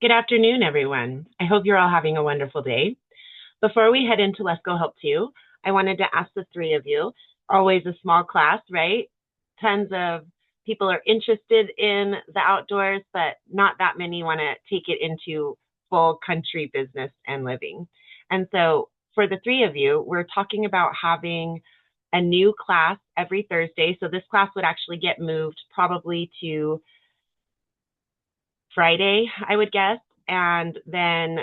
Good afternoon, everyone. I hope you're all having a wonderful day. Before we head into Let's Go Help 2, I wanted to ask the three of you, always a small class, right? Tons of people are interested in the outdoors, but not that many want to take it into full country business and living. And so for the three of you, we're talking about having a new class every Thursday. So this class would actually get moved probably to Friday, I would guess. And then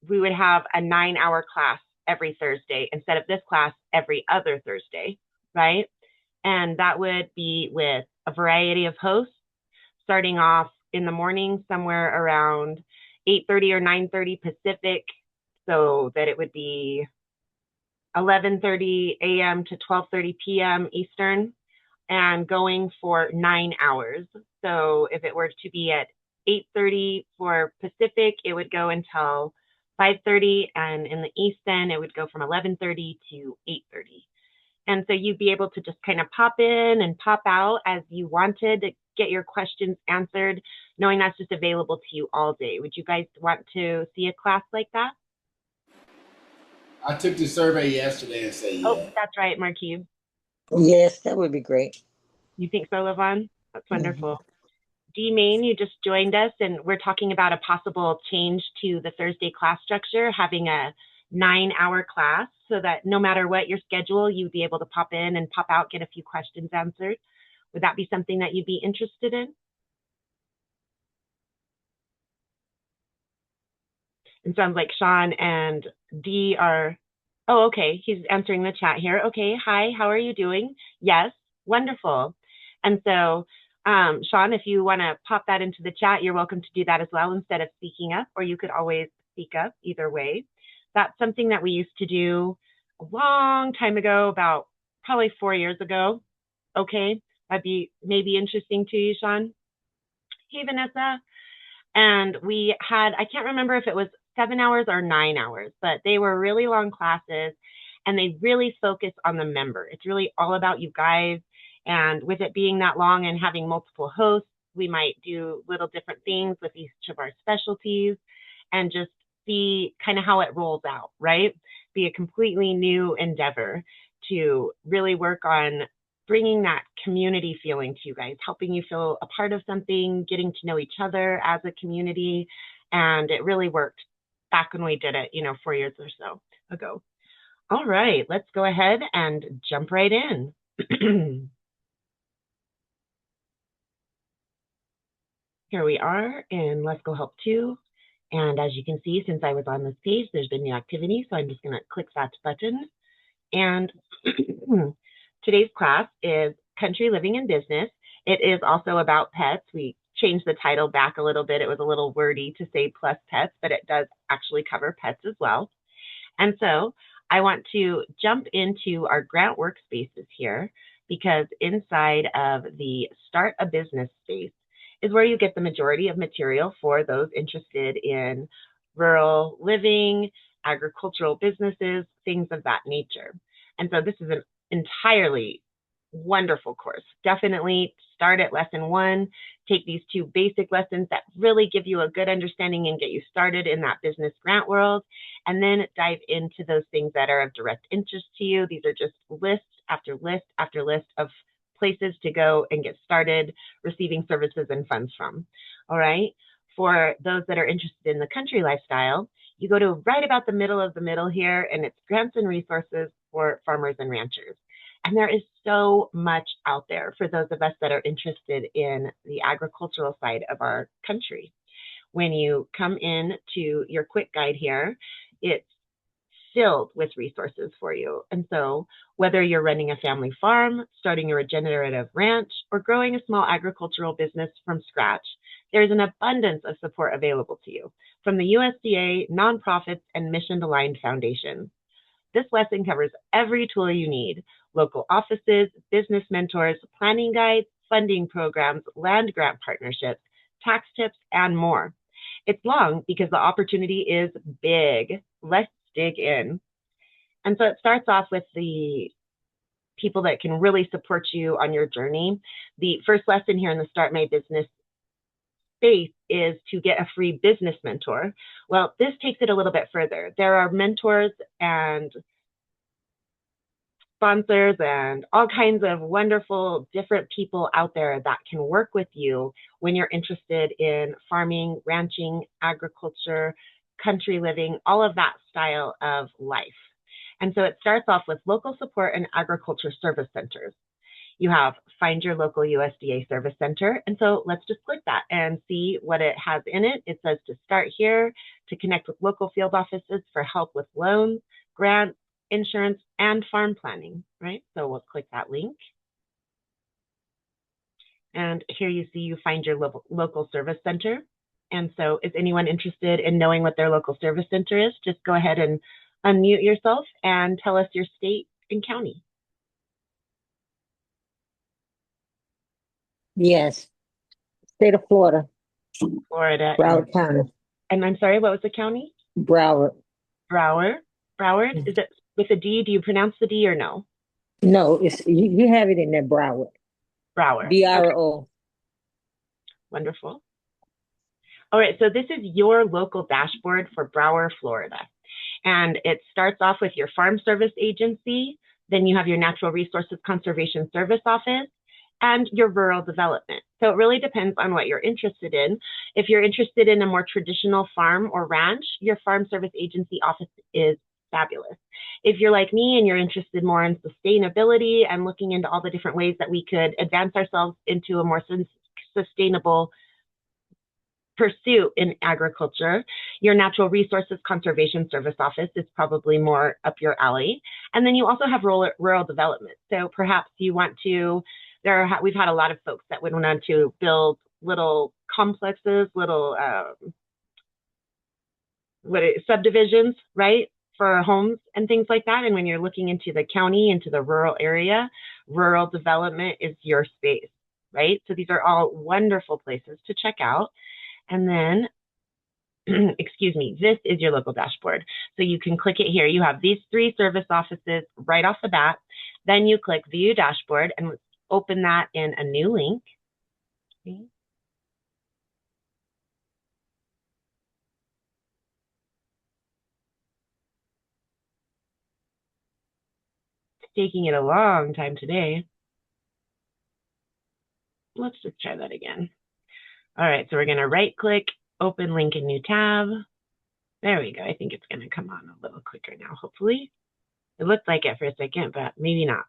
we would have a 9 hour class every Thursday instead of this class every other Thursday, right? And that would be with a variety of hosts, starting off in the morning somewhere around 8:30 or 9:30 Pacific, so that it would be 11:30 a.m. to 12:30 p.m. Eastern, and going for 9 hours. So if it were to be at 8:30 for Pacific, it would go until 5:30, and in the East End, it would go from 11:30 to 8:30. And so you'd be able to just kind of pop in and pop out as you wanted to get your questions answered, knowing that's just available to you all day. Would you guys want to see a class like that? I took the survey yesterday and said Oh, yeah. that's right, Marquise. Yes, that would be great. You think so, Levon? That's Mhm. wonderful. D Main, you just joined us, and we're talking about a possible change to the Thursday class structure, having a 9 hour class so that no matter what your schedule, you'd be able to pop in and pop out, get a few questions answered. Would that be something that you'd be interested in? It sounds like Sean and D are, oh, okay, he's answering the chat here. Okay, hi, how are you doing? Yes, wonderful. And so, Sean, if you want to pop that into the chat, you're welcome to do that as well instead of speaking up, or you could always speak up either way. That's something that we used to do a long time ago, about probably 4 years ago. Okay, that'd be maybe interesting to you, Sean. Hey, Vanessa. And we had, I can't remember if it was 7 hours or 9 hours, but they were really long classes and they really focus on the member. It's really all about you guys. And with it being that long and having multiple hosts, we might do little different things with each of our specialties and just see kind of how it rolls out, right? Be a completely new endeavor to really work on bringing that community feeling to you guys, helping you feel a part of something, getting to know each other as a community. And it really worked back when we did it, 4 years or so ago. All right, let's go ahead and jump right in. Here we are in Let's Go Help 2. And as you can see, since I was on this page, there's been new activity. So I'm just going to click that button. And today's class is Country Living and Business. It is also about pets. We changed the title back a little bit. It was a little wordy to say plus pets, but it does actually cover pets as well. And so I want to jump into our grant workspaces here, because inside of the Start a Business space is where you get the majority of material for those interested in rural living, agricultural businesses, things of that nature. And so this is an entirely wonderful course. Definitely start at lesson 1, take these 2 basic lessons that really give you a good understanding and get you started in that business grant world, and then dive into those things that are of direct interest to you. These are just list after list after list of places to go and get started receiving services and funds from. All right. For those that are interested in the country lifestyle, you go to right about the middle of the middle here, and it's grants and resources for farmers and ranchers. And there is so much out there for those of us that are interested in the agricultural side of our country. When you come in to your quick guide here, it's filled with resources for you. And so whether you're running a family farm, starting a regenerative ranch, or growing a small agricultural business from scratch, there's an abundance of support available to you from the USDA, nonprofits, and mission-aligned foundations. This lesson covers every tool you need: local offices, business mentors, planning guides, funding programs, land grant partnerships, tax tips, and more. It's long because the opportunity is big. Let's dig in. And so it starts off with the people that can really support you on your journey. The first lesson here in the Start My Business space is to get a free business mentor. Well, this takes it a little bit further. There are mentors and sponsors and all kinds of wonderful different people out there that can work with you when you're interested in farming, ranching, agriculture, country living, all of that style of life. And so it starts off with local support and agriculture service centers. You have find your local USDA service center. And so let's just click that and see what it has in it. It says to start here, to connect with local field offices for help with loans, grants, insurance, and farm planning, right? So we'll click that link. And here you see you find your local service center. And so is anyone interested in knowing what their local service center is? Just go ahead and unmute yourself and tell us your state and county. Yes. State of Florida. Florida. Broward County. And I'm sorry, what was the county? Broward. Broward. Broward? Is it with a D? Do you pronounce the D or no? No, it's you have it in there, Broward. Broward. BRO. Okay. Wonderful. All right, so this is your local dashboard for Broward, Florida. And it starts off with your Farm Service Agency, then you have your Natural Resources Conservation Service Office, and your rural development. So it really depends on what you're interested in. If you're interested in a more traditional farm or ranch, your Farm Service Agency office is fabulous. If you're like me and you're interested more in sustainability and looking into all the different ways that we could advance ourselves into a more sustainable pursuit in agriculture, your Natural Resources Conservation Service Office is probably more up your alley. And then you also have rural development. So perhaps you want to, we've had a lot of folks that would want to build little complexes, little subdivisions, right, for homes and things like that. And when you're looking into the county, into the rural area, rural development is your space, right? So these are all wonderful places to check out. And then, excuse me, this is your local dashboard. So you can click it here. You have these 3 service offices right off the bat. Then you click View Dashboard and open that in a new link. Okay. It's taking it a long time today. Let's just try that again. All right, so we're going to right click, open link in new tab. There we go. I think it's going to come on a little quicker now, hopefully. It looked like it for a second, but maybe not.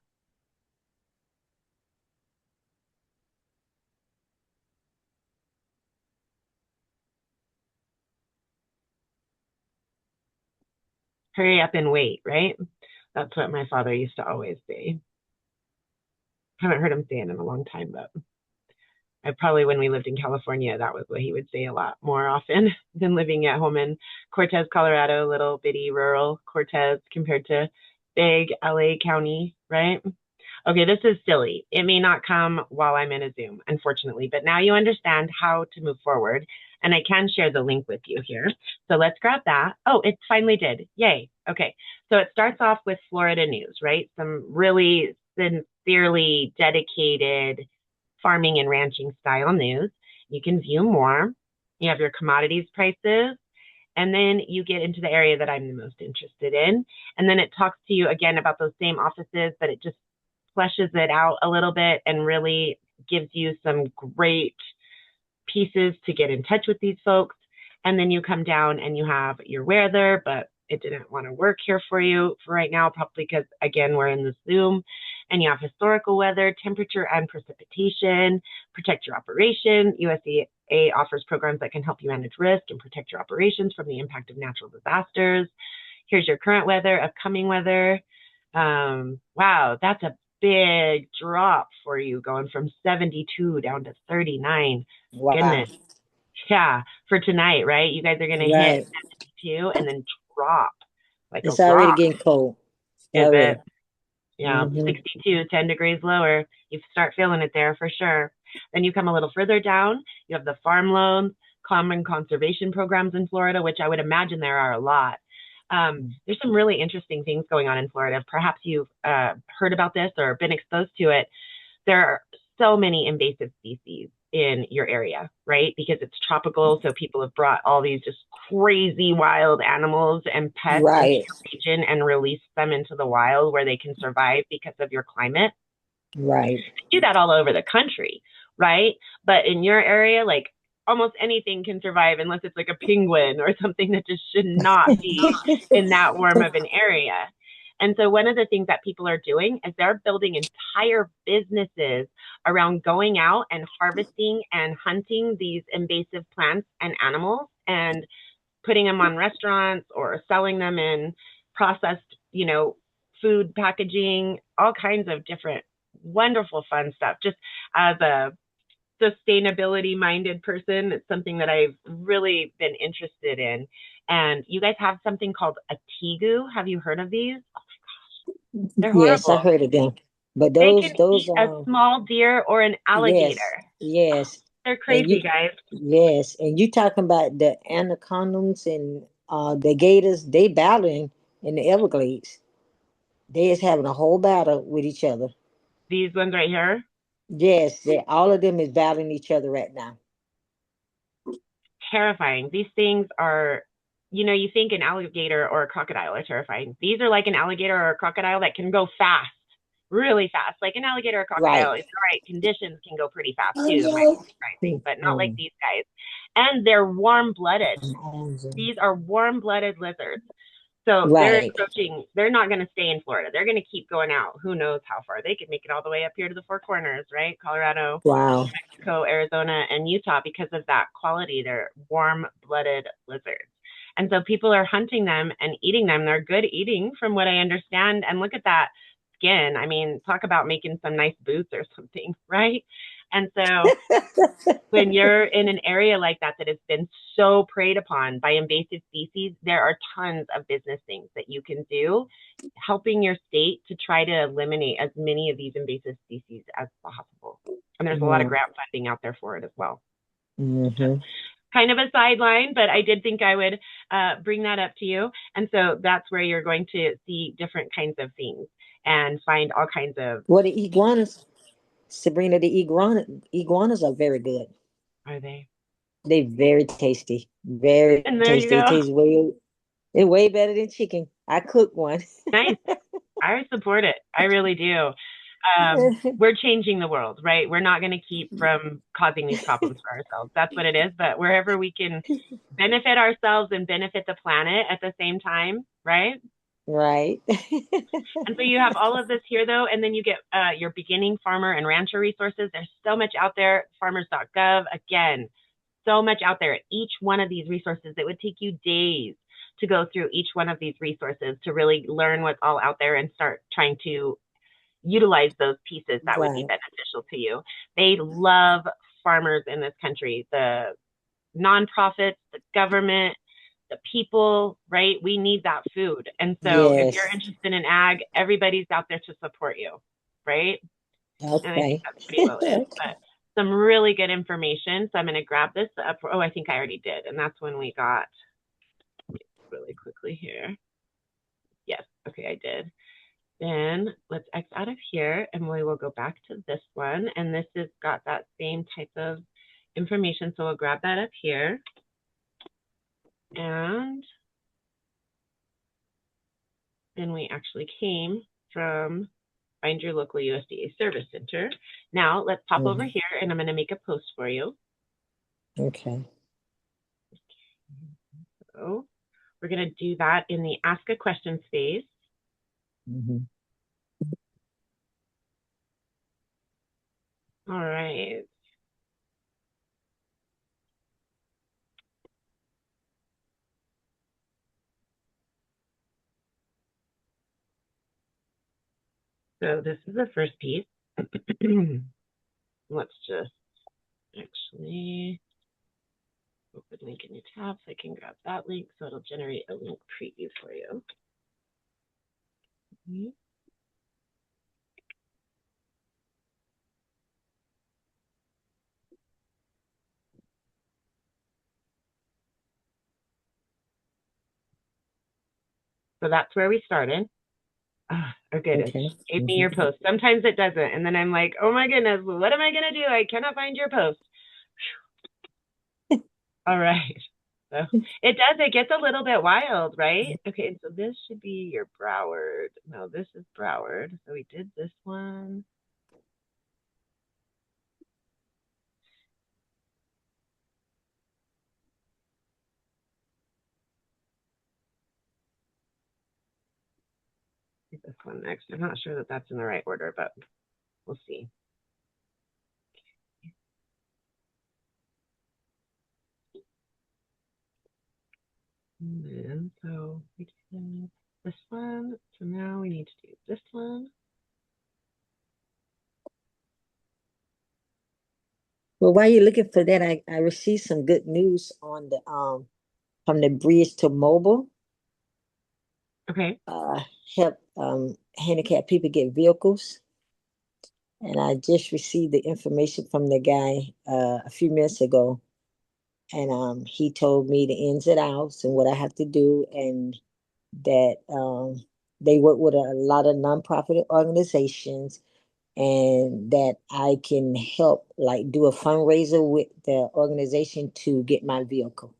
Hurry up and wait, right? That's what my father used to always say. Haven't heard him say it in a long time, but probably when we lived in California, that was what he would say a lot more often than living at home in Cortez, Colorado, little bitty rural Cortez compared to big LA County, right? Okay, this is silly. It may not come while I'm in a Zoom, unfortunately, but now you understand how to move forward. And I can share the link with you here. So let's grab that. Oh, it finally did. Yay. Okay. So it starts off with Florida news, right? Some really sincerely dedicated farming and ranching style news. You can view more. You have your commodities prices. And then you get into the area that I'm the most interested in. And then it talks to you again about those same offices, but it just fleshes it out a little bit and really gives you some great pieces to get in touch with these folks. And then you come down and you have your weather, but it didn't want to work here for you for right now, probably because, again, we're in the Zoom. And you have historical weather, temperature, and precipitation, protect your operation. USDA offers programs that can help you manage risk and protect your operations from the impact of natural disasters. Here's your current weather, upcoming weather. Wow, that's a big drop for you, going from 72 down to 39. Wow. Goodness. Yeah, for tonight, right? You guys are going to hit 72 and then drop like it's a already rock. getting cold. Is already. it? Yeah, 62, 10 degrees lower. You start feeling it there for sure. Then you come a little further down. You have the farm loans, common conservation programs in Florida, which I would imagine there are a lot. There's some really interesting things going on in Florida. Perhaps you've heard about this or been exposed to it. There are so many invasive species in your area, right? Because it's tropical. So people have brought all these just crazy wild animals and pets into Right. your region and released them into the wild where they can survive because of your climate. Right. Do that all over the country, right? But in your area, like almost anything can survive unless it's like a penguin or something that just should not be in that warm of an area. And so one of the things that people are doing is they're building entire businesses around going out and harvesting and hunting these invasive plants and animals and putting them on restaurants or selling them in processed, food packaging, all kinds of different wonderful fun stuff. Just as a sustainability minded person, it's something that I've really been interested in. And you guys have something called a tegu. Have you heard of these? They're Yes, I horrible. heard of them. But They can those eat a small deer or an yes, alligator. yes. They're And crazy, guys. you talking about the anacondas and the gators, they battling in the Everglades. They is having a whole battle with each other. These ones right here, Yes, all of them is battling each other right now. terrifying. These things are, you think an alligator or a crocodile are terrifying. These are like an alligator or a crocodile that can go fast, really fast. Like an alligator or crocodile, Right. in the right conditions, can go pretty fast too. It might be surprising, but not like Mm. these guys. And they're warm blooded. These are warm blooded lizards. So they're Right. approaching, they're not going to stay in Florida. They're going to keep going out. Who knows how far? They could make it all the way up here to the Four Corners, right? Colorado, Wow. Mexico, Arizona, and Utah because of that quality. They're warm blooded lizards. And so people are hunting them and eating them. They're good eating from what I understand. And look at that skin. I mean, talk about making some nice boots or something, right? And so when you're in an area like that that has been so preyed upon by invasive species, there are tons of business things that you can do helping your state to try to eliminate as many of these invasive species as possible. And there's a lot of grant funding out there for it as well. Mm-hmm. Kind of a sideline, but I did think I would bring that up to you. And so that's where you're going to see different kinds of things and find all kinds of. Well, the iguanas, Sabrina, iguanas are very good. Are they? They very tasty, very And there you tasty. go. It's way better than chicken. I cook one. Nice. I support it. I really do. We're changing the world, right? We're not going to keep from causing these problems for ourselves. That's what it is. But wherever we can benefit ourselves and benefit the planet at the same time, right? Right. And so you have all of this here, though, and then you get your beginning farmer and rancher resources. There's so much out there. Farmers.gov, again, so much out there. Each one of these resources, it would take you days to go through each one of these resources to really learn what's all out there and start trying to utilize those pieces that would be Right. beneficial to you. They love farmers in this country, the nonprofits, the government, the people, right? We need that food. And so if you're Yes. interested in ag, everybody's out there to support you, right? And I think Okay. that's pretty well it. But some really good information. So I'm going to grab this up. Oh, I think I already did. And that's when we got really quickly here. Yes. Okay, I did. Then let's X out of here and we will go back to this one. And this has got that same type of information. So we'll grab that up here. And then we actually came from Find Your Local USDA Service Center. Now let's pop over here and I'm going to make a post for you. Okay. So we're going to do that in the Ask a Question space. Mm-hmm. All right. So this is the first piece. Let's just actually open link in your tab so I can grab that link so it'll generate a link preview for you. So that's where we started. Oh goodness. Okay. Gave me your post. Sometimes it doesn't. And then I'm like, oh my goodness, what am I going to do? I cannot find your post. All right. So it does, it gets a little bit wild, right? Okay, so this should be your Broward. No, this is Broward. So we did this one. This one next. I'm not sure that that's in the right order, but we'll see. And then, so we did this one. So now we need to do this one. Well, while you're looking for that, I received some good news on the from the bridge to mobile. Okay. Help handicapped people get vehicles. And I just received the information from the guy a few minutes ago. And he told me the ins and outs and what I have to do, and that they work with a lot of nonprofit organizations, and that I can help like do a fundraiser with the organization to get my vehicle.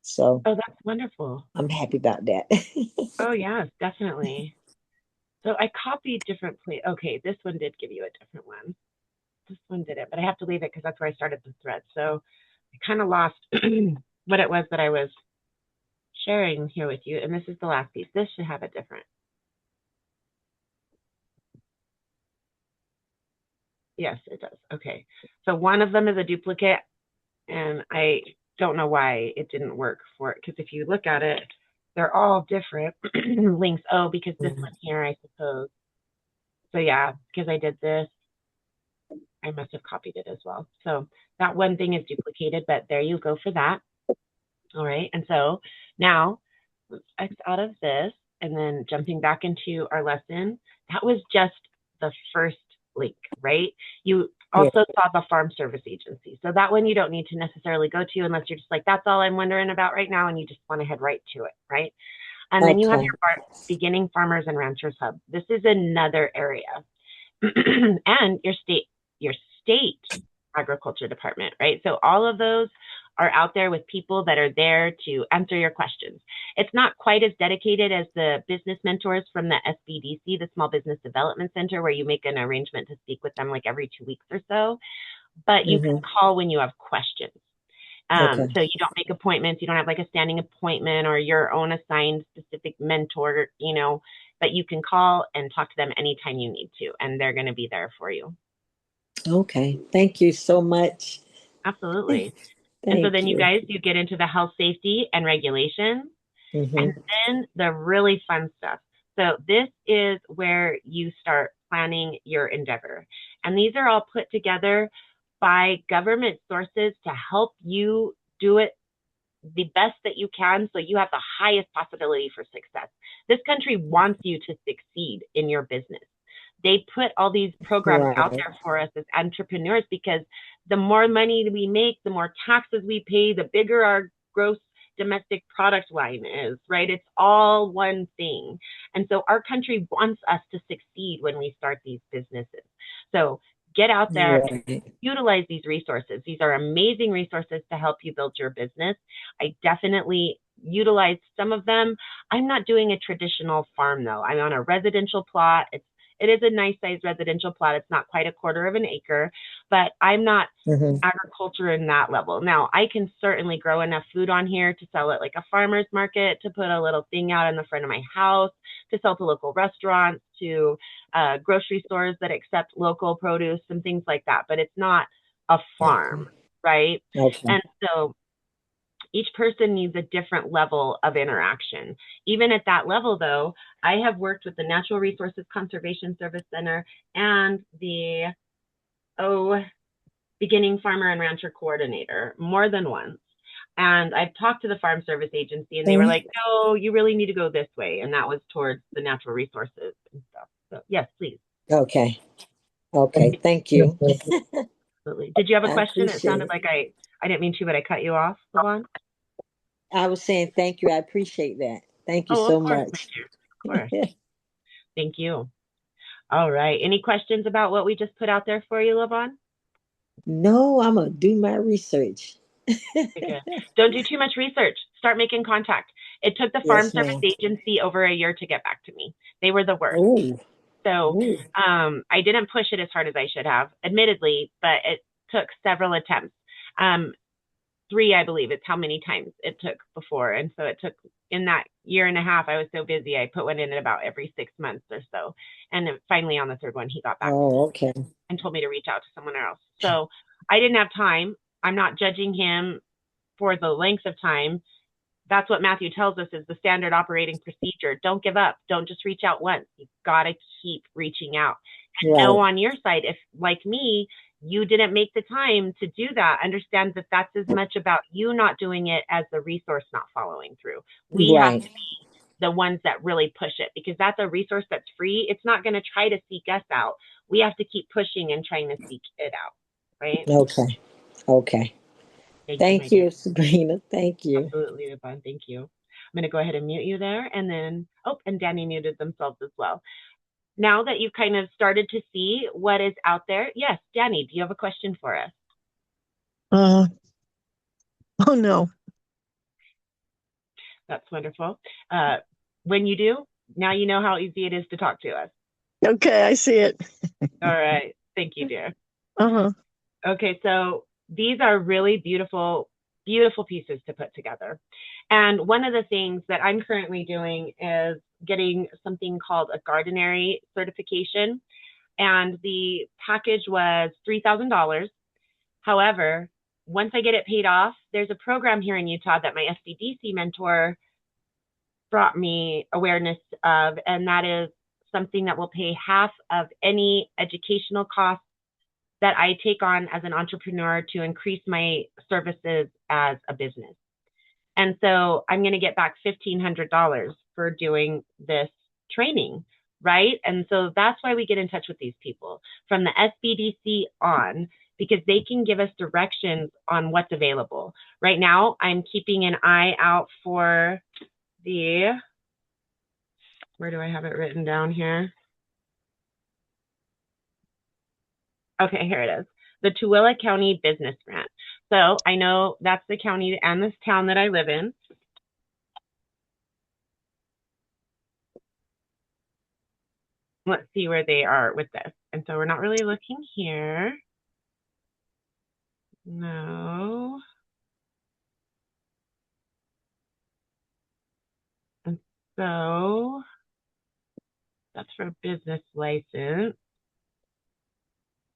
So Oh, that's wonderful. I'm happy about that. Oh, yes, definitely. So I copied different places. Okay, this one did give you a different one. This one didn't, but I have to leave it because that's where I started the thread. So I kind of lost what it was that I was sharing here with you. And this is the last piece. This should have a different. Yes, it does. Okay. So one of them is a duplicate, and I don't know why it didn't work for it. Because if you look at it, they're all different links. Oh, because this one here, I suppose. So yeah, because I did this, I must have copied it as well. So that one thing is duplicated, but there you go for that. All right. And so now let's X out of this, and then jumping back into our lesson. That was just the first link, right? You Yeah. also saw the Farm Service Agency. So that one you don't need to necessarily go to unless you're just like, that's all I'm wondering about right now. And you just want to head right to it, right? And then you have Okay. your Beginning Farmers and Ranchers Hub. This is another area. And your state agriculture department, right? So all of those are out there with people that are there to answer your questions. It's not quite as dedicated as the business mentors from the SBDC, the Small Business Development Center, where you make an arrangement to speak with them like every 2 weeks or so. But you can call when you have questions. Okay. So you don't make appointments, you don't have like a standing appointment or your own assigned specific mentor, but you can call and talk to them anytime you need to, and they're going to be there for you. Okay. Thank you so much. Absolutely. And so Thank then you. you get into the health, safety, and regulations, and Mm-hmm. then the really fun stuff. So this is where you start planning your endeavor. And these are all put together by government sources to help you do it the best that you can so you have the highest possibility for success. This country wants you to succeed in your business. They put all these programs out Right. there for us as entrepreneurs because the more money we make, the more taxes we pay, the bigger our gross domestic product line is, right? It's all one thing. And so our country wants us to succeed when we start these businesses. So get out there and Right. utilize these resources. These are amazing resources to help you build your business. I definitely utilize some of them. I'm not doing a traditional farm though. I'm on a residential plot. It is a nice sized residential plot. It's not quite a quarter of an acre, but I'm not Mm-hmm. agriculture in that level. Now, I can certainly grow enough food on here to sell it like a farmer's market, to put a little thing out in the front of my house, to sell to local restaurants, to grocery stores that accept local produce and things like that. But it's not a farm, right? Okay. And so each person needs a different level of interaction. Even at that level, though, I have worked with the Natural Resources Conservation Service Center and the Beginning Farmer and Rancher Coordinator more than once. And I've talked to the Farm Service Agency, and they were like, no, you really need to go this way. And that was towards the natural resources and stuff. So, yes, please. Okay. Okay. Thank you. Absolutely. Did you have a I question? It appreciate sounded it. like I didn't mean to, but I cut you off, Levon. I was saying thank you. I appreciate that. Thank you Oh, of so course, my much. dear. Of course. Thank you. All right. Any questions about what we just put out there for you, Levon? No, I'm gonna do my research. Okay. Don't do too much research. Start making contact. It took the Farm Yes, Service ma'am. Agency over a year to get back to me. They were the worst. Oh, So oh, I didn't push it as hard as I should have, admittedly, but it took several attempts. 3, I believe, it's how many times it took before. And so it took, in that year and a half, I was so busy, I put one in about every 6 months or so. And then finally on the third one, he got back to me oh, okay. and told me to reach out to someone else. So I didn't have time. I'm not judging him for the length of time. That's what Matthew tells us is the standard operating procedure. Don't give up. Don't just reach out once. You've got to keep reaching out. And know Right, on your side, if like me, you didn't make the time to do that, understand that that's as much about you not doing it as the resource not following through. We have to right. be the ones that really push it because that's a resource that's free. It's not going to try to seek us out. We have to keep pushing and trying to seek it out. Right? Okay, okay. Thank you, my Thank dear. you, Sabrina. Thank you. Absolutely, Yvonne. Thank you. I'm going to go ahead and mute you there. And then, oh, and Danny muted themselves as well. Now that you've kind of started to see what is out there, yes, Danny, do you have a question for us? Uh, oh no. That's wonderful. When you do, now you know how easy it is to talk to us. Okay, I see it. All right. Thank you, dear. Uh-huh. Okay, so these are really beautiful, beautiful pieces to put together. And one of the things that I'm currently doing is getting something called a gardenary certification. And the package was $3,000. However, once I get it paid off, there's a program here in Utah that my SBDC mentor brought me awareness of, and that is something that will pay half of any educational costs that I take on as an entrepreneur to increase my services as a business. And so I'm going to get back $1,500 for doing this training, right? And so that's why we get in touch with these people from the SBDC on, because they can give us directions on what's available. Right now, I'm keeping an eye out for the, where do I have it written down here? Okay, here it is. The Tooele County Business Grant. So I know that's the county and this town that I live in. Let's see where they are with this. And so we're not really looking here. No. And so that's for a business license.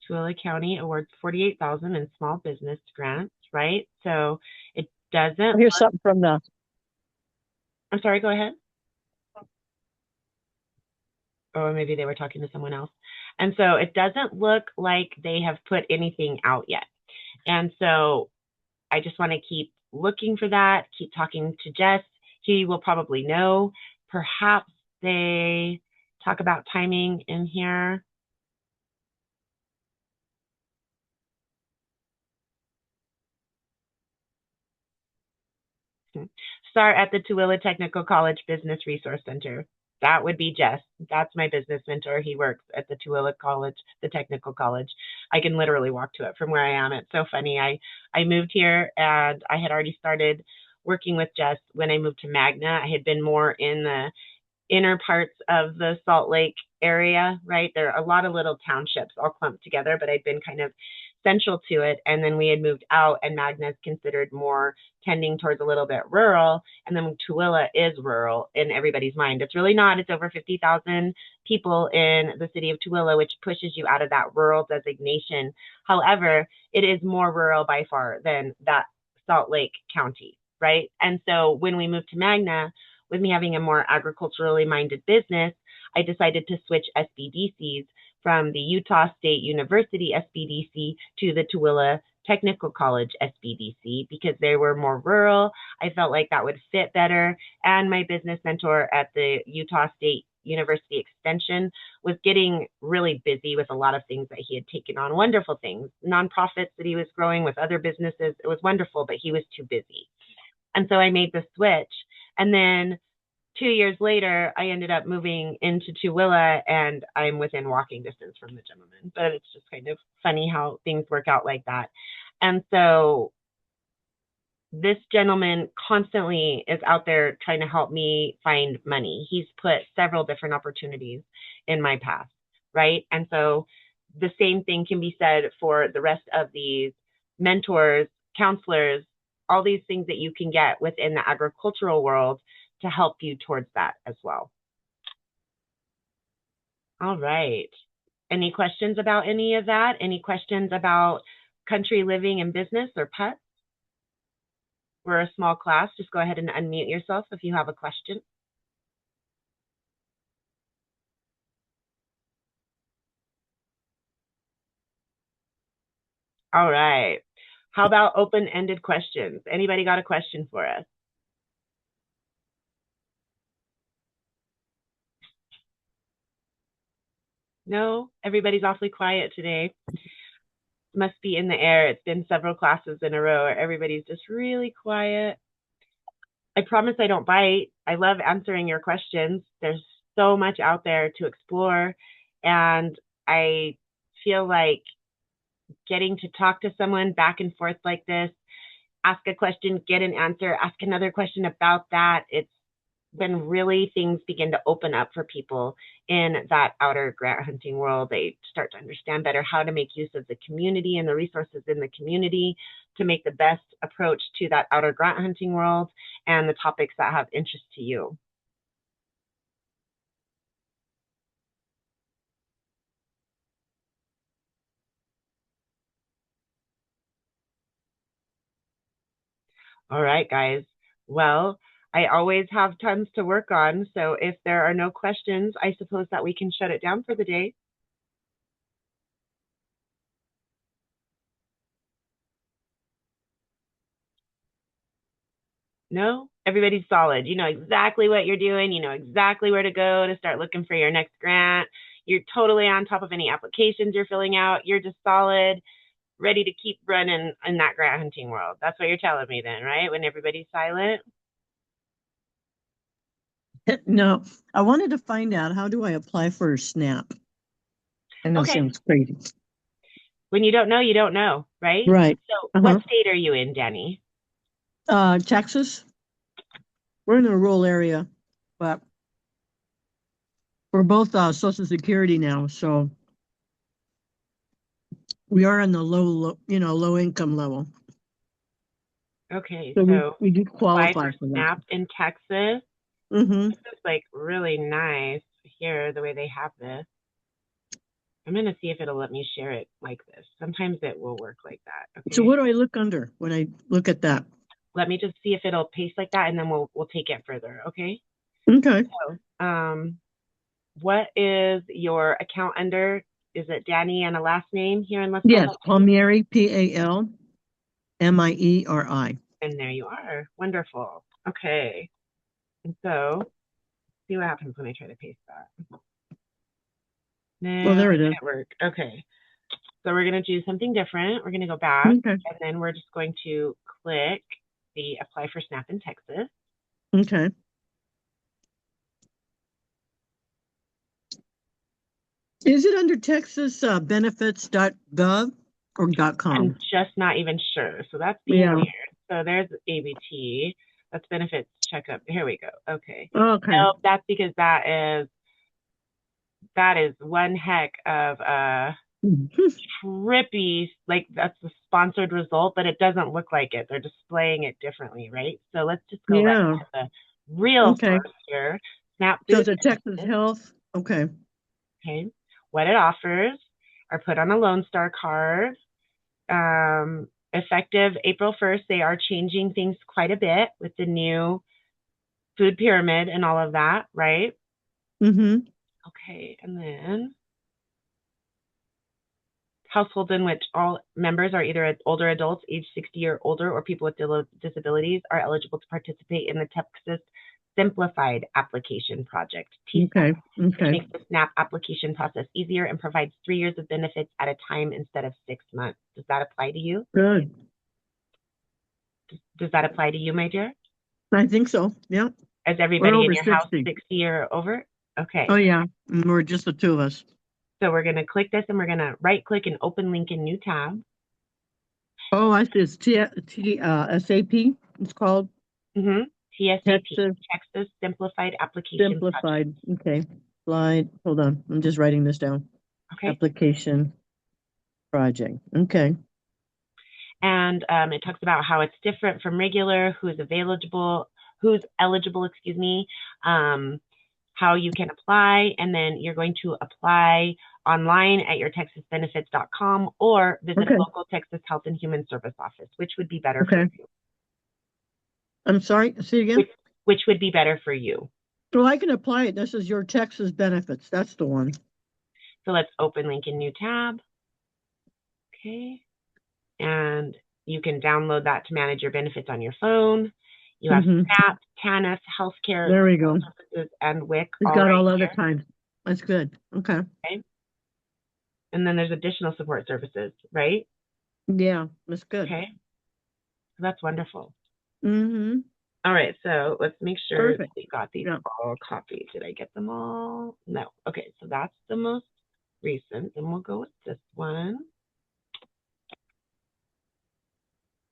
Tooele County awards $48,000 in small business grants, right? So it doesn't. Here's something from the. I'm sorry, go ahead. Or maybe they were talking to someone else. And so it doesn't look like they have put anything out yet. And so I just want to keep looking for that, keep talking to Jess. He will probably know. Perhaps they talk about timing in here. Start at the Tooele Technical College Business Resource Center. That would be Jess. That's my business mentor. He works at the Tooele College, the technical college. I can literally walk to it from where I am. It's so funny. I moved here and I had already started working with Jess when I moved to Magna. I had been more in the inner parts of the Salt Lake area, right? There are a lot of little townships all clumped together, but I'd been kind of central to it. And then we had moved out, and Magna is considered more tending towards a little bit rural. And then Tooele is rural in everybody's mind. It's really not. It's over 50,000 people in the city of Tooele, which pushes you out of that rural designation. However, it is more rural by far than that Salt Lake County, right? And so when we moved to Magna, with me having a more agriculturally minded business, I decided to switch SBDCs from the Utah State University SBDC to the Tooele Technical College SBDC because they were more rural. I felt like that would fit better. And my business mentor at the Utah State University Extension was getting really busy with a lot of things that he had taken on, wonderful things, nonprofits that he was growing with other businesses. It was wonderful, but he was too busy. And so I made the switch. And then 2 years later, I ended up moving into Tooele, and I'm within walking distance from the gentleman. But it's just kind of funny how things work out like that. And so this gentleman constantly is out there trying to help me find money. He's put several different opportunities in my path, right? And so the same thing can be said for the rest of these mentors, counselors, all these things that you can get within the agricultural world to help you towards that as well. All right. Any questions about any of that? Any questions about country living and business or pets? We're a small class. Just go ahead and unmute yourself if you have a question. All right. How about open-ended questions? Anybody got a question for us? No? Everybody's awfully quiet today. Must be in the air. It's been several classes in a row where everybody's just really quiet. I promise I don't bite. I love answering your questions. There's so much out there to explore. And I feel like getting to talk to someone back and forth like this, ask a question, get an answer, ask another question about that. It's when really things begin to open up for people in that outer grant hunting world. They start to understand better how to make use of the community and the resources in the community to make the best approach to that outer grant hunting world and the topics that have interest to you. All right, guys. Well, I always have tons to work on. So if there are no questions, I suppose that we can shut it down for the day. No? Everybody's solid. You know exactly what you're doing. You know exactly where to go to start looking for your next grant. You're totally on top of any applications you're filling out. You're just solid, ready to keep running in that grant hunting world. That's what you're telling me then, right? When everybody's silent? No, I wanted to find out, how do I apply for a SNAP? I know it Okay. sounds crazy. When you don't know, you don't know, right? Right. So what state are you in, Danny? Texas. We're in a rural area, but we're both Social Security now, so we are in the low income level. Okay, So so we do apply qualify for for that. SNAP in Texas. Mm-hmm. This is like really nice here, the way they have this. I'm going to see if it'll let me share it like this. Sometimes it will work like that. Okay. So what do I look under when I look at that? Let me just see if it'll paste like that, and then we'll take it further. Okay. Okay. So, what is your account under? Is it Danny and a last name here in Let's Go Yes, Help You? Palmieri, Palmieri. And there you are. Wonderful. Okay. And so, see what happens when I try to paste that. No, Well, there it it is. didn't work. Okay. So we're going to do something different. We're going to go back, Okay. and then we're just going to click the Apply for SNAP in Texas. Okay. Is it under Texas benefits.gov or .com? I'm just not even sure. So that's being weird. So there's ABT. That's benefits checkup. Here we go. Okay. Okay. No, that's because that is one heck of a trippy, like that's the sponsored result, but it doesn't look like it. They're displaying it differently, right? So let's just go right to the real source here. SNAP So Food it's a Texas Health. Okay. Okay. What it offers are put on a Lone Star card. Effective April 1st, they are changing things quite a bit with the new food pyramid and all of that, right? Mm-hmm. Okay, and then households in which all members are either older adults, age 60 or older, or people with disabilities are eligible to participate in the Texas Simplified Application Project, Okay. which makes the SNAP application process easier and provides 3 years of benefits at a time instead of 6 months. Does that apply to you? Good. Does that apply to you, my dear? I think so. Yeah. Is everybody in your 60. house 60 or over? Okay. Oh, yeah. We're just the two of us. So we're going to click this and we're going to right click and open link in new tab. Oh, I see. It's SAP. It's called TSAP, Texas Texas Simplified Application Project. Simplified. Okay. Slide. Hold on. I'm just writing this down. Okay. Application project. Okay. And it talks about how it's different from regular, who's eligible, excuse me, how you can apply, and then you're going to apply online at your texasbenefits.com or visit a local Texas Health and Human Service office. Which would be better for you? I'm sorry, say again? Which would be better for you? Well, I can apply it. This is your Texas benefits. That's the one. So let's open link in new tab. Okay. And you can download that to manage your benefits on your phone. You have SNAP, TANF, healthcare, there we go, services, and WIC. It's got all other kinds. That's good. Okay. And then there's additional support services, right? Yeah, that's good. Okay. So that's wonderful. Mm-hmm. All right, so let's make sure Perfect. we got these all copied. Did I get them all? No. Okay, so that's the most recent. Then we'll go with this one.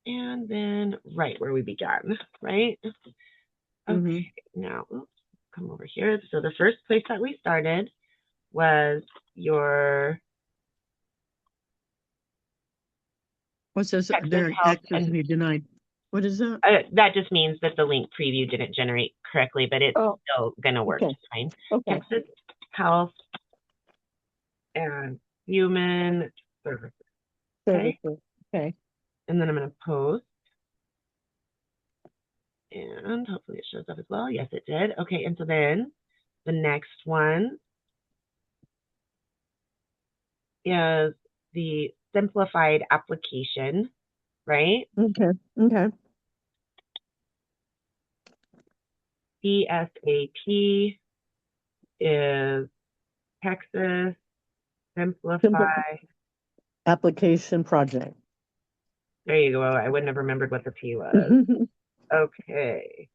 And then right where we began, right? Okay, now oops, come over here. So the first place that we started was your What's this? Their access be denied. What is that? That just means that the link preview didn't generate correctly, but it's still gonna work just fine. Okay. Texas Health and Human Services. Okay. Okay. And then I'm gonna post. And hopefully it shows up as well. Yes, it did. Okay, and so then the next one is the simplified application, right? Okay. Okay. TSAP is Texas Simplified Application Project. There you go. I wouldn't have remembered what the P was. Okay.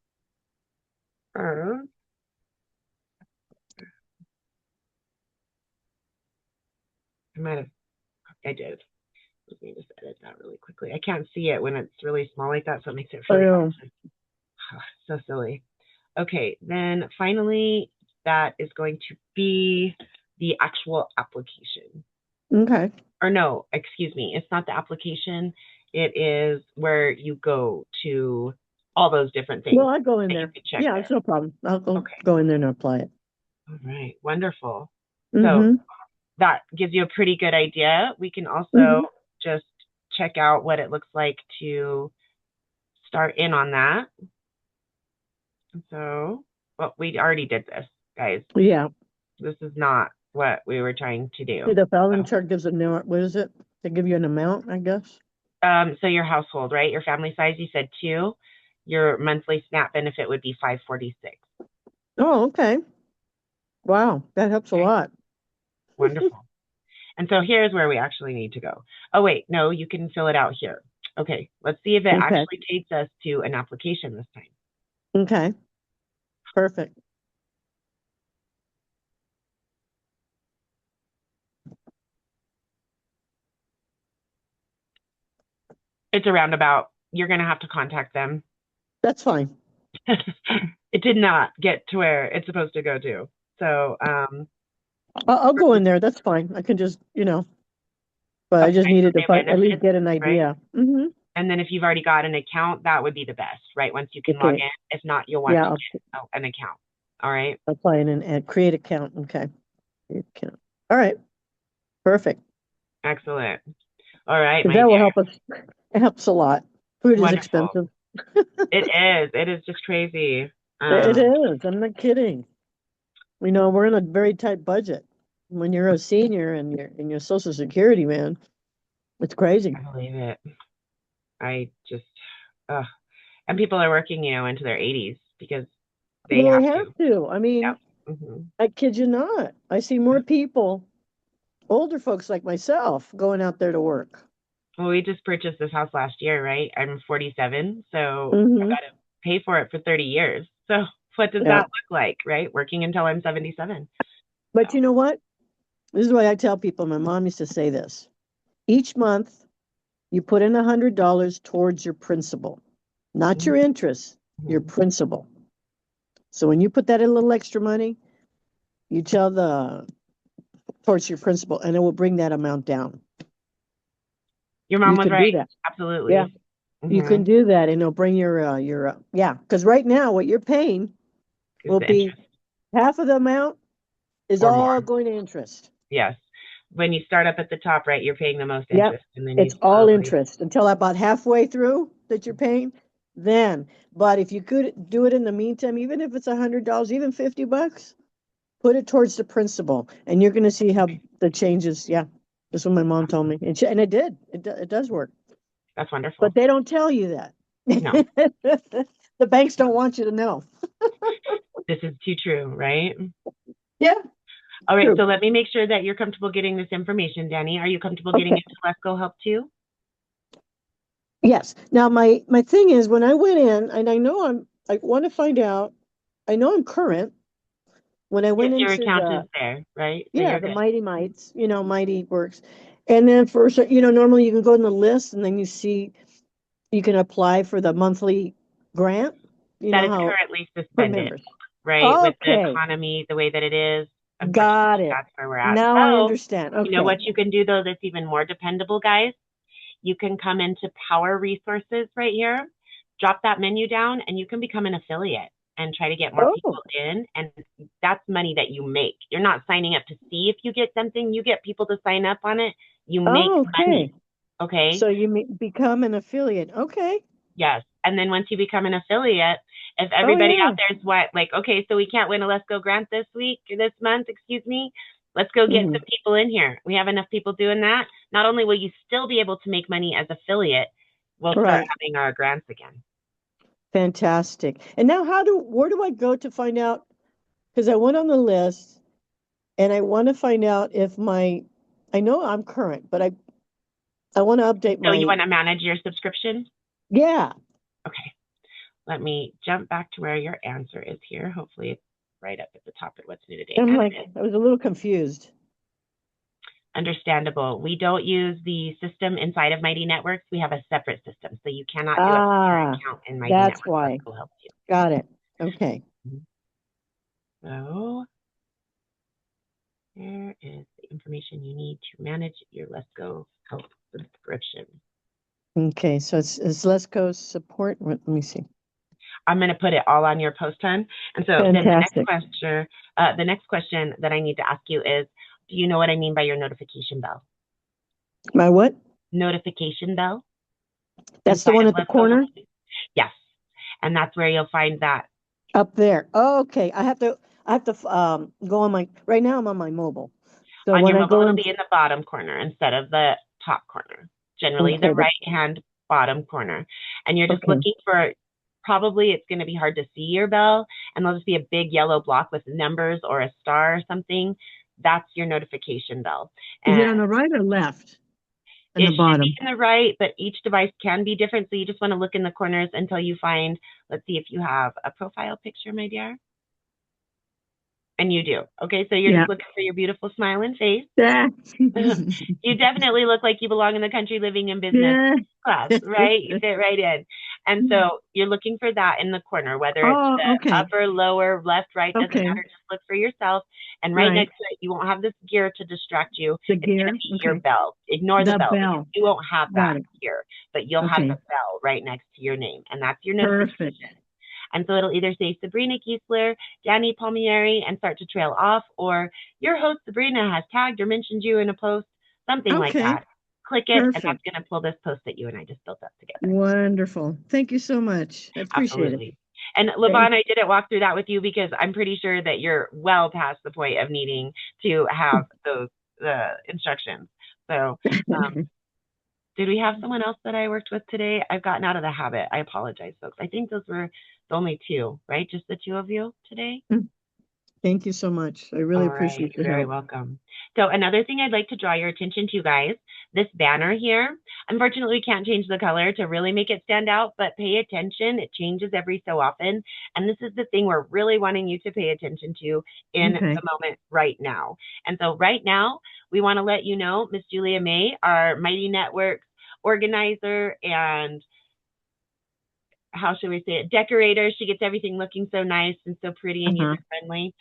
I did. Let me just edit that really quickly. I can't see it when it's really small like that, so it makes it really hard. So silly. Okay, then finally, that is going to be the actual application. Okay. Or no, excuse me. It's not the application. It is where you go to all those different things. Well, I go in there. Yeah, it's no problem. I'll go in there and apply it. All right, wonderful. So that gives you a pretty good idea. We can also just check out what it looks like to start in on that. So, well, we already did this, guys. Yeah. This is not what we were trying to do. See, the filing chart gives a number. What is it? They give you an amount, I guess. So your household, right? Your family size, you said 2. Your monthly SNAP benefit would be $546. Oh, okay. Wow, that helps a lot. Wonderful. And so here's where we actually need to go. Oh, wait, no, you can fill it out here. Okay, let's see if it actually takes us to an application this time. Okay, perfect. It's a roundabout. You're going to have to contact them. That's fine. It did not get to where it's supposed to go to. So I'll go in there. That's fine. I can just, but I just needed to at least get an idea. Right? And then if you've already got an account, that would be the best, right? Once you can log in. If not, you'll want to get an account. All right. Apply and create account. Okay. Create account. All right. Perfect. Excellent. All right. That will help us. It helps a lot. Food is expensive. It is just crazy. It is. I'm not kidding. We're in a very tight budget. When you're a senior and you're in your Social Security, man, it's crazy. I believe it. I just, and people are working, into their 80s because they have to. I mean, I kid you not. I see more people, older folks like myself, going out there to work. Well, we just purchased this house last year, right? I'm 47, so I got to pay for it for 30 years. So what does that look like, right? Working until I'm 77. But you know what? This is what I tell people. My mom used to say this. Each month, you put in $100 towards your principal, not your interest, your principal. So when you put that in little extra money, you tell towards your principal, and it will bring that amount down. Your mom You was can right. do that. Absolutely. Yeah. You can do that, and it'll bring your yeah. Because right now, what you're paying will be half of the amount is Or all more. going to interest. Yes. When you start up at the top, right, you're paying the most Yep. interest, and then It's you all slowly... interest until about halfway through that you're paying. Then, but if you could do it in the meantime, even if it's $100, even $50, put it towards the principal, and you're going to see how the changes. Yeah, that's what my mom told me, and it did. It does work. That's wonderful. But they don't tell you that. No. The banks don't want you to know. This is too true, right? Yeah. All right, True. so let me make sure that you're comfortable getting this information, Danny. Are you comfortable getting into Let's Go Help too? Yes. Now my thing is, when I went in, and I want to find out, I know I'm current. When I went your into account is there, right? So the Mighty Mites, Mighty works. And then first, normally you can go in the list, and then you can apply for the monthly grant. That is currently suspended, right? Okay. With the economy the way that it is. Got it. That's where we're at. Now I understand. Okay. You know what you can do, though, that's even more dependable, guys? You can come into Power Resources right here, drop that menu down, and you can become an affiliate and try to get more people in. And that's money that you make. You're not signing up to see if you get something. You get people to sign up on it. You make money. Okay. So you become an affiliate. Okay. Yes. And then once you become an affiliate, if everybody out there is okay, so we can't win a Let's Go grant this month, excuse me. Let's go get some people in here. We have enough people doing that. Not only will you still be able to make money as affiliate, we'll start having our grants again. Fantastic. And now where do I go to find out? Because I went on the list, and I want to find out if I know I'm current, but I want to update So you want to manage your subscription? Yeah. Okay. Let me jump back to where your answer is here. Hopefully it's right up at the top of what's new today. I was a little confused. Understandable. We don't use the system inside of Mighty Networks. We have a separate system. So you cannot do a account in Mighty Networks. That's why. Will help you. Got it. Okay. So here is the information you need to manage your Let's Go Help subscription. Okay, so it's Let's Go support. Let me see. I'm going to put it all on your post, hon. And so then the next question that I need to ask you is, do you know what I mean by your notification bell? My what? Notification bell. That's the one at the corner? Yes. And that's where you'll find that. Up there. Oh, okay. I have to go on right now I'm on my mobile. So on your mobile, it'll be in the bottom corner instead of the top corner. Generally the right-hand bottom corner. And you're just looking for, probably it's going to be hard to see your bell, and there'll just be a big yellow block with numbers or a star or something. That's your notification bell. Is it on the right or left? It should be in the right, but each device can be different. So you just want to look in the corners until you find, let's see if you have a profile picture, my dear. And you do. Okay, so you're just looking for your beautiful smiling face. You definitely look like you belong in the country living in business class, right? You fit right in. And so you're looking for that in the corner, whether it's the upper, lower, left, right, doesn't matter. Just look for yourself. And right next to it, you won't have this gear to distract you. It's going to be your bell. Ignore the bell. You won't have that here, but you'll have the bell right next to your name. And that's your notification. And so it'll either say Sabrina Giesler, Danny Palmieri, and start to trail off, or your host Sabrina has tagged or mentioned you in a post, something like that. Click it, and that's going to pull this post that you and I just built up together. Wonderful. Thank you so much. I appreciate it. And Levon, I didn't walk through that with you because I'm pretty sure that you're well past the point of needing to have those instructions. So did we have someone else that I worked with today? I've gotten out of the habit. I apologize, folks. I think those were the only two, right? Just the two of you today? Thank you so much. I really appreciate your help. You're very welcome. So another thing I'd like to draw your attention to, guys, this banner here, unfortunately, we can't change the color to really make it stand out, but pay attention. It changes every so often. And this is the thing we're really wanting you to pay attention to in the moment right now. And so right now, we want to let you know, Miss Julia May, our Mighty Networks organizer and, how should we say it, decorator. She gets everything looking so nice and so pretty and user friendly.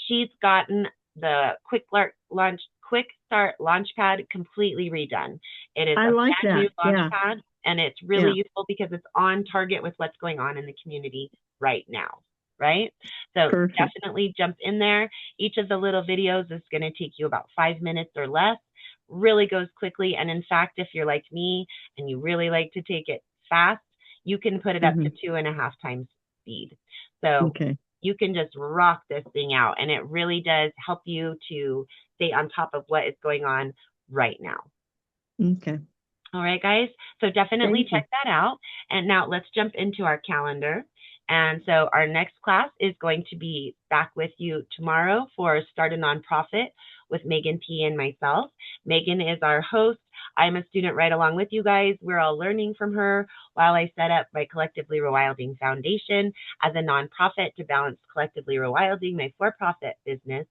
She's gotten the quick start launchpad completely redone. It is I a like brand new that. Yeah. launchpad, and it's really useful because it's on target with what's going on in the community right now. Right? So Perfect. definitely jump in there. Each of the little videos is going to take you about 5 minutes or less. Really goes quickly. And in fact, if you're like me and you really like to take it fast, you can put it up to 2.5 times speed. So Okay. you can just rock this thing out, and it really does help you to stay on top of what is going on right now. Okay. All right, guys. So definitely Thank check that out. And now let's jump into our calendar. And so our next class is going to be back with you tomorrow for Start a Nonprofit with Megan P. and myself. Megan is our host. I'm a student right along with you guys. We're all learning from her while I set up my Collectively Rewilding Foundation as a nonprofit to balance Collectively Rewilding, my for-profit business.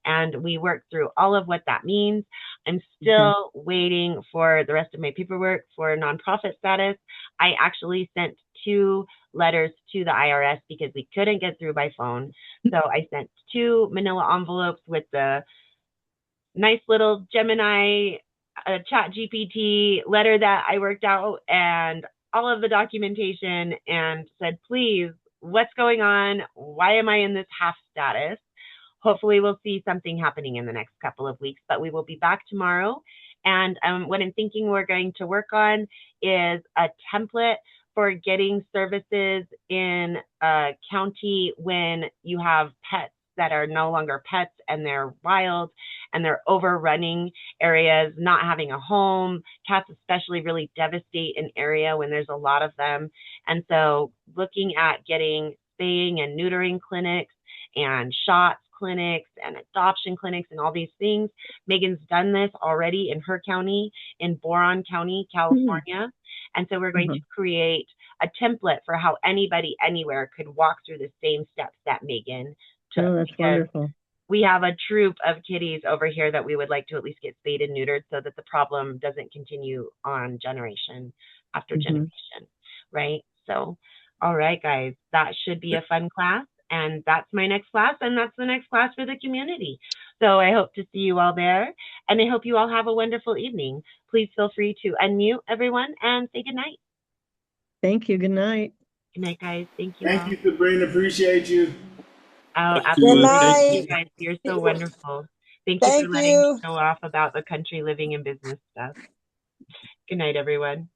And we work through all of what that means. I'm still waiting for the rest of my paperwork for nonprofit status. I actually sent 2 letters to the IRS because we couldn't get through by phone. So I sent 2 manila envelopes with the nice little Gemini chat GPT letter that I worked out and all of the documentation, and said, please, what's going on? Why am I in this half status? Hopefully we'll see something happening in the next couple of weeks, but we will be back tomorrow. And what I'm thinking we're going to work on is a template for getting services in a county when you have pets that are no longer pets and they're wild and they're overrunning areas, not having a home. Cats especially really devastate an area when there's a lot of them. And so looking at getting spaying and neutering clinics and shots clinics and adoption clinics and all these things. Megan's done this already in her county, in Boron County, California. And so we're going to create a template for how anybody anywhere could walk through the same steps that Megan took. Oh, that's wonderful. We have a troop of kitties over here that we would like to at least get spayed and neutered so that the problem doesn't continue on generation after generation, right? So, all right, guys, that should be a fun class. And that's my next class, and that's the next class for the community. So I hope to see you all there, and I hope you all have a wonderful evening. Please feel free to unmute everyone and say good night. Thank you. Good night. Good night, guys. Thank you. Thank you, Sabrina. Appreciate you. Oh, Thank absolutely. you. Thank Good you, guys. You're so night. wonderful. Thank you for Thank letting me you. show off about the country living and business stuff. Good night, everyone.